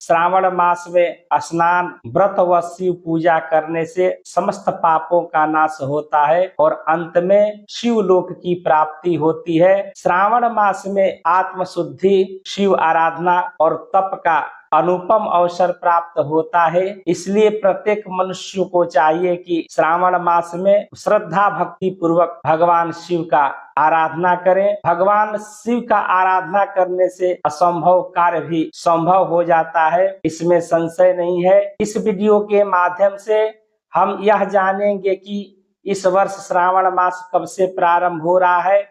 श्रावण मास में स्नान, व्रत व शिव पूजा करने से समस्त पापों का नाश होता है और अंत में शिव लोक की प्राप्ति होती है। श्रावण मास में आत्मशुद्धि, शिव आराधना और तप का अनुपम अवसर प्राप्त होता है। इसलिए प्रत्येक मनुष्य को चाहिए कि श्रावण मास में श्रद्धा भक्ति पूर्वक भगवान शिव का आराधना करें। भगवान शिव का आराधना करने से असंभव कार्य भी संभव हो जाता है, इसमें संशय नहीं है। इस वीडियो के माध्यम से हम यह जानेंगे कि इस वर्ष श्रावण मास कब से प्रारंभ हो रहा है,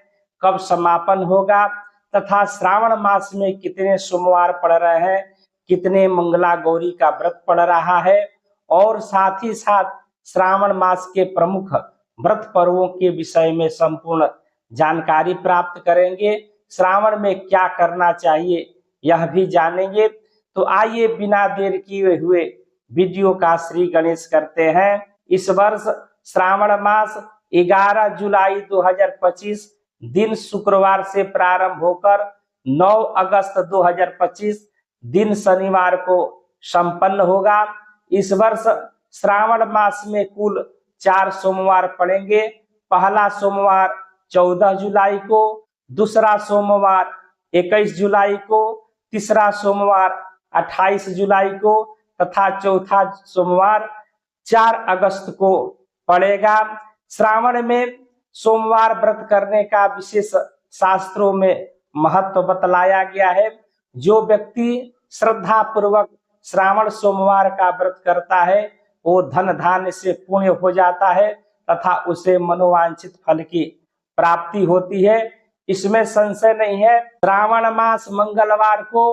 कब समापन होगा तथा श्रावण मास में कितने सोमवार पड़ रहे हैं, कितने मंगला गौरी का व्रत पड़ रहा है और साथ ही साथ श्रावण मास के प्रमुख व्रत पर्वों के विषय में संपूर्ण जानकारी प्राप्त करेंगे। श्रावण में क्या करना चाहिए यह भी जानेंगे। तो आइए बिना देर किए हुए वीडियो का श्री गणेश करते हैं। इस वर्ष श्रावण मास 11 जुलाई 2025 दिन शुक्रवार से प्रारंभ होकर 9 अगस्त 2025 दिन शनिवार को संपन्न होगा। इस वर्ष श्रावण मास में कुल 4 सोमवार पड़ेंगे। पहला सोमवार 14 जुलाई को, दूसरा सोमवार 21 जुलाई को, तीसरा सोमवार 28 जुलाई को तथा चौथा सोमवार 4 अगस्त को पड़ेगा। श्रावण में सोमवार व्रत करने का विशेष शास्त्रों में महत्व बतलाया गया है। जो व्यक्ति श्रद्धा पूर्वक श्रावण सोमवार का व्रत करता है वो धन धान्य से पुण्य हो जाता है तथा उसे मनोवांछित फल की प्राप्ति होती है, इसमें संशय नहीं है। श्रावण मास मंगलवार को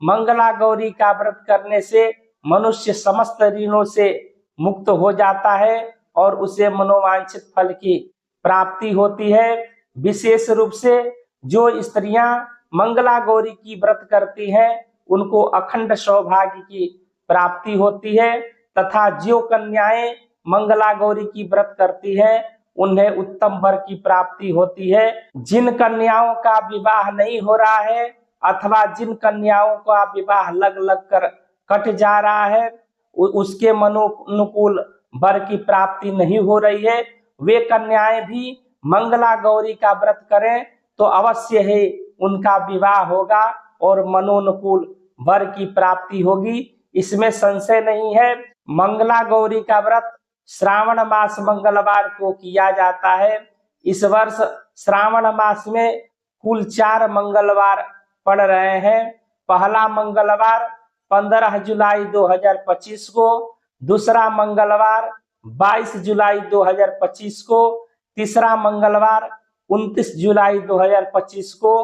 मंगला गौरी का व्रत करने से मनुष्य समस्त ऋणों से मुक्त हो जाता है और उसे मनोवांछित फल की प्राप्ति होती है। विशेष रूप से जो स्त्रियां मंगला गौरी की व्रत करती हैं उनको अखंड सौभाग्य की प्राप्ति होती है तथा जो कन्याएं मंगला गौरी की व्रत करती हैं उन्हें उत्तम वर की प्राप्ति होती है। जिन कन्याओं का विवाह नहीं हो रहा है अथवा जिन कन्याओं का विवाह लग लग कर कट जा रहा है, उसके मनोनुकूल वर की प्राप्ति नहीं हो रही है, वे कन्याएं भी मंगला गौरी का व्रत करें तो अवश्य ही उनका विवाह होगा और मनोनुकूल वर की प्राप्ति होगी, इसमें संशय नहीं है। मंगला गौरी का व्रत श्रावण मास मंगलवार को किया जाता है। इस वर्ष श्रावण मास में कुल 4 मंगलवार पड़ रहे हैं। पहला मंगलवार 15 जुलाई 2025 को, दूसरा मंगलवार 22 जुलाई 2025 को, तीसरा मंगलवार 29 जुलाई 2025 को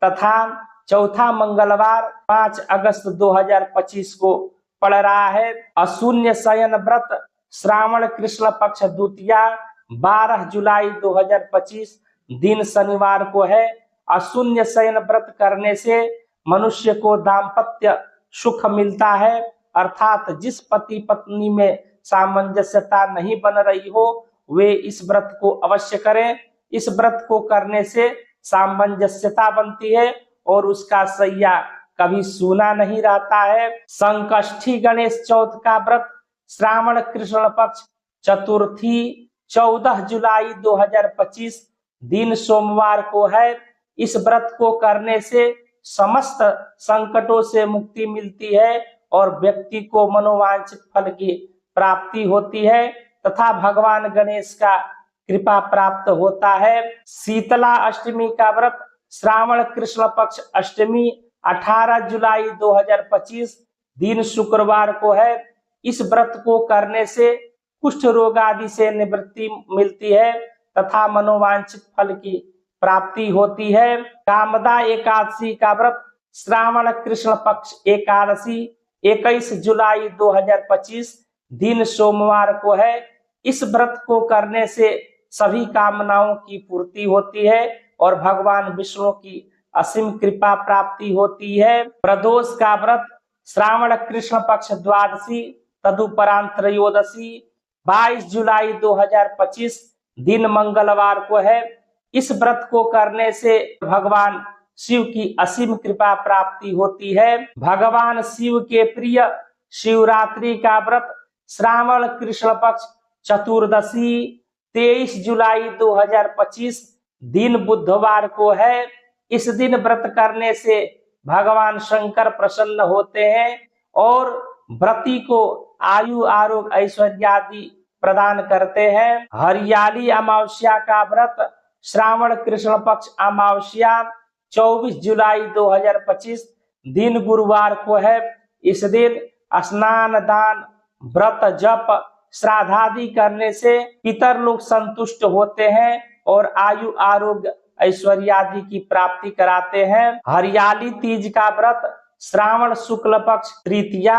तथा चौथा मंगलवार 5 अगस्त 2025 को पड़ रहा है। अशून्य शयन व्रत श्रावण कृष्ण पक्ष द्वितीया 12 जुलाई 2025 दिन शनिवार को है। अशून्य शयन व्रत करने से मनुष्य को दाम्पत्य सुख मिलता है, अर्थात जिस पति पत्नी में सामंजस्यता नहीं बन रही हो वे इस व्रत को अवश्य करें। इस व्रत को करने से सामंजस्यता बनती है और उसका सैया कभी सूना नहीं रहता है। संकष्टी गणेश चौथ का व्रत श्रावण कृष्ण पक्ष चतुर्थी 14 जुलाई 2025 दिन सोमवार को है। इस व्रत को करने से समस्त संकटों से मुक्ति मिलती है और व्यक्ति को मनोवांछित फल की प्राप्ति होती है तथा भगवान गणेश का कृपा प्राप्त होता है। शीतला अष्टमी का व्रत श्रावण कृष्ण पक्ष अष्टमी 18 जुलाई 2025 दिन शुक्रवार को है। इस व्रत को करने से कुष्ठ रोग आदि से निवृत्ति मिलती है तथा मनोवांछित फल की प्राप्ति होती है। कामदा एकादशी का व्रत श्रावण कृष्ण पक्ष एकादशी 21 जुलाई 2025 दिन सोमवार को है। इस व्रत को करने से सभी कामनाओं की पूर्ति होती है और भगवान विष्णु की असीम कृपा प्राप्ति होती है। प्रदोष का व्रत श्रावण कृष्ण पक्ष द्वादशी तदुपरांत त्रयोदशी 22 जुलाई 2025 दिन मंगलवार को है। इस व्रत को करने से भगवान शिव की असीम कृपा प्राप्ति होती है। भगवान शिव के प्रिय शिवरात्रि का व्रत श्रावण कृष्ण पक्ष चतुर्दशी 23 जुलाई 2025 दिन बुधवार को है। इस दिन व्रत करने से भगवान शंकर प्रसन्न होते हैं और व्रती को आयु आरोग्य ऐश्वर्य आदि प्रदान करते हैं। हरियाली अमावस्या का व्रत श्रावण कृष्ण पक्ष अमावस्या 24 जुलाई 2025 दिन गुरुवार को है। इस दिन स्नान दान व्रत जप श्राद्धादि करने से पितर लोग संतुष्ट होते हैं और आयु आरोग्य ऐश्वर्य आदि की प्राप्ति कराते हैं। हरियाली तीज का व्रत श्रावण शुक्ल पक्ष तृतीया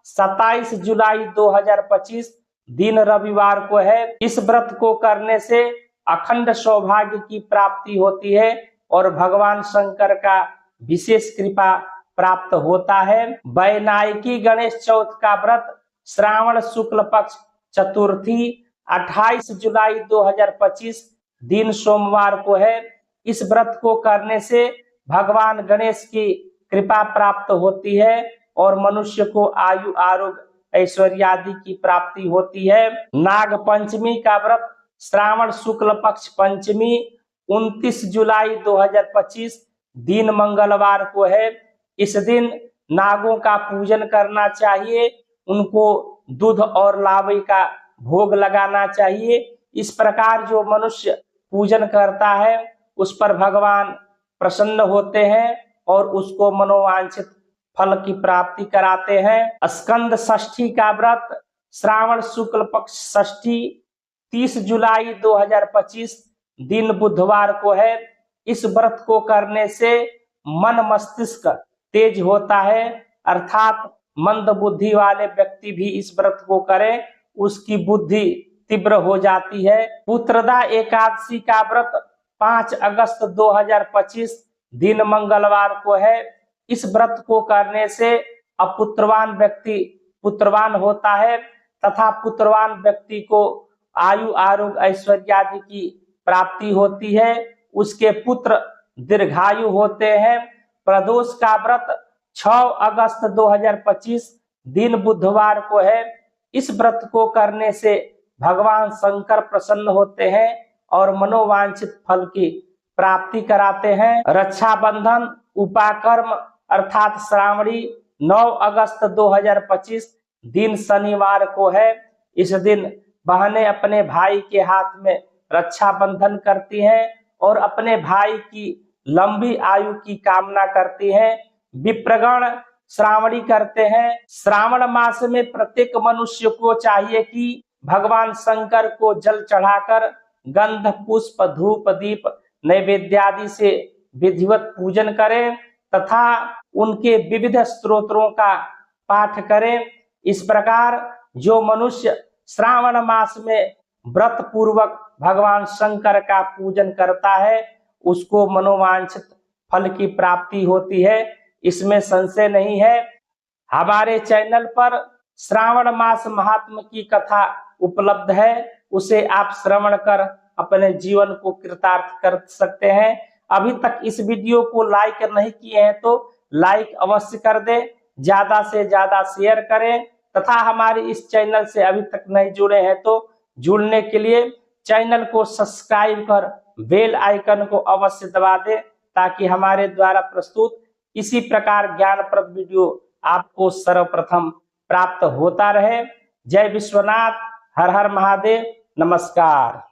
27 जुलाई 2025 दिन रविवार को है। इस व्रत को करने से अखंड सौभाग्य की प्राप्ति होती है और भगवान शंकर का विशेष कृपा प्राप्त होता है। वैनायकी गणेश चौथ का व्रत श्रावण शुक्ल पक्ष चतुर्थी 28 जुलाई 2025 दिन सोमवार को है। इस व्रत को करने से भगवान गणेश की कृपा प्राप्त होती है और मनुष्य को आयु आरोग्य ऐश्वर्य आदि की प्राप्ति होती है। नाग पंचमी का व्रत श्रावण शुक्ल पक्ष पंचमी 29 जुलाई 2025 दिन मंगलवार को है। इस दिन नागों का पूजन करना चाहिए, उनको दूध और लावे का भोग लगाना चाहिए। इस प्रकार जो मनुष्य पूजन करता है उस पर भगवान प्रसन्न होते हैं और उसको मनोवांछित फल की प्राप्ति कराते हैं। स्कंद षष्ठी का व्रत श्रावण शुक्ल पक्ष षष्ठी 30 जुलाई 2025 दिन बुधवार को है। इस व्रत को करने से मन मस्तिष्क तेज होता है, अर्थात मंद बुद्धि वाले व्यक्ति भी इस व्रत को करें, उसकी बुद्धि तीव्र हो जाती है। पुत्रदा एकादशी का व्रत 5 अगस्त 2025 दिन मंगलवार को है। इस व्रत को करने से अपुत्रवान व्यक्ति पुत्रवान होता है तथा पुत्रवान व्यक्ति को आयु आरोग्य ऐश्वर्य आदि की प्राप्ति होती है, उसके पुत्र दीर्घायु होते हैं। प्रदोष का व्रत 6 अगस्त 2025 दिन बुधवार को है। इस व्रत को करने से भगवान शंकर प्रसन्न होते हैं और मनोवांछित फल की प्राप्ति कराते हैं। रक्षाबंधन उपाकर्म अर्थात श्रावणी 9 अगस्त 2025 दिन शनिवार को है। इस दिन बहनें अपने भाई के हाथ में रक्षा बंधन करती हैं और अपने भाई की लंबी आयु की कामना करती हैं। विप्रगण श्रावणी करते हैं। श्रावण मास में प्रत्येक मनुष्य को चाहिए कि भगवान शंकर को जल चढ़ाकर गंध पुष्प धूप दीप नैवेद्य आदि से विधिवत पूजन करें तथा उनके विविध स्तोत्रों का पाठ करें। इस प्रकार जो मनुष्य श्रावण मास में व्रत पूर्वक भगवान शंकर का पूजन करता है उसको मनोवांछित फल की प्राप्ति होती है, इसमें संशय नहीं है। हमारे चैनल पर श्रावण मास महात्म की कथा उपलब्ध है, उसे आप श्रवण कर अपने जीवन को कृतार्थ कर सकते हैं। अभी तक इस वीडियो को लाइक नहीं किए हैं तो लाइक अवश्य कर दें, ज्यादा से ज्यादा शेयर करें तथा हमारे इस चैनल से अभी तक नहीं जुड़े हैं तो जुड़ने के लिए चैनल को सब्सक्राइब कर बेल आइकन को अवश्य दबा दें ताकि हमारे द्वारा प्रस्तुत इसी प्रकार ज्ञानप्रद वीडियो आपको सर्वप्रथम प्राप्त होता रहे। जय विश्वनाथ, हर हर महादेव, नमस्कार।